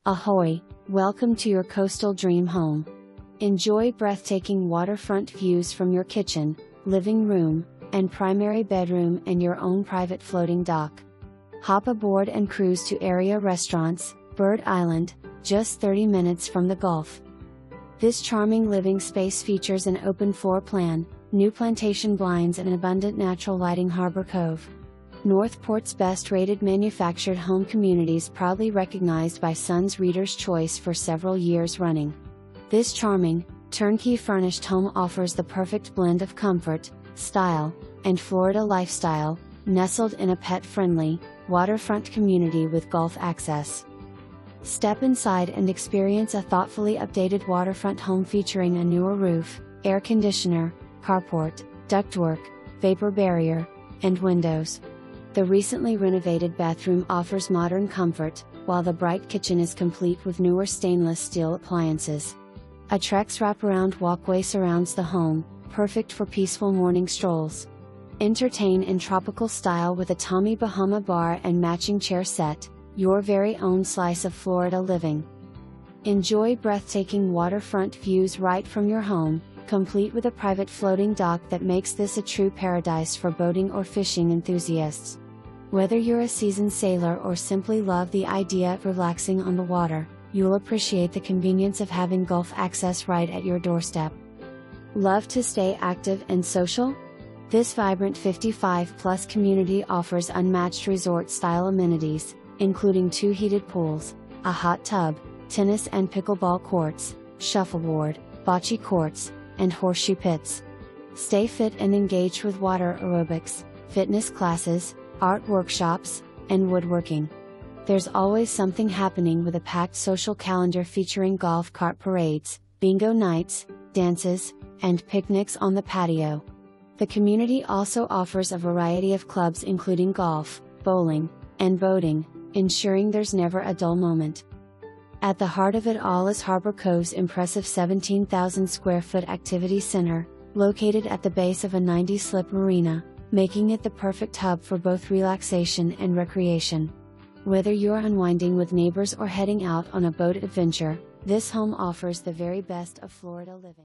Ahoy, welcome to your coastal dream home. Enjoy breathtaking waterfront views from your kitchen, living room, and primary bedroom and your own private floating dock. Hop aboard and cruise to area restaurants, Bird Island, just 30 minutes from the Gulf. This charming living space features an open floor plan, new plantation blinds and abundant natural lighting. Harbor Cove, Northport's best-rated manufactured home communities, proudly recognized by Sun's Reader's Choice for several years running. This charming, turnkey-furnished home offers the perfect blend of comfort, style, and Florida lifestyle, nestled in a pet-friendly, waterfront community with Gulf access. Step inside and experience a thoughtfully updated waterfront home featuring a newer roof, air conditioner, carport, ductwork, vapor barrier, and windows. The recently renovated bathroom offers modern comfort, while the bright kitchen is complete with newer stainless steel appliances. A Trex wraparound walkway surrounds the home, perfect for peaceful morning strolls. Entertain in tropical style with a Tommy Bahama bar and matching chair set, your very own slice of Florida living. Enjoy breathtaking waterfront views right from your home, complete with a private floating dock that makes this a true paradise for boating or fishing enthusiasts. Whether you're a seasoned sailor or simply love the idea of relaxing on the water, you'll appreciate the convenience of having Gulf access right at your doorstep. Love to stay active and social? This vibrant 55-plus community offers unmatched resort-style amenities, including 2 heated pools, a hot tub, tennis and pickleball courts, shuffleboard, bocce courts, and horseshoe pits. Stay fit and engaged with water aerobics, fitness classes, art workshops, and woodworking. There's always something happening with a packed social calendar featuring golf cart parades, bingo nights, dances, and picnics on the patio. The community also offers a variety of clubs including golf, bowling, and boating, ensuring there's never a dull moment. At the heart of it all is Harbor Cove's impressive 17,000 square foot activity center, located at the base of a 90-slip marina, making it the perfect hub for both relaxation and recreation. Whether you're unwinding with neighbors or heading out on a boat adventure, this home offers the very best of Florida living.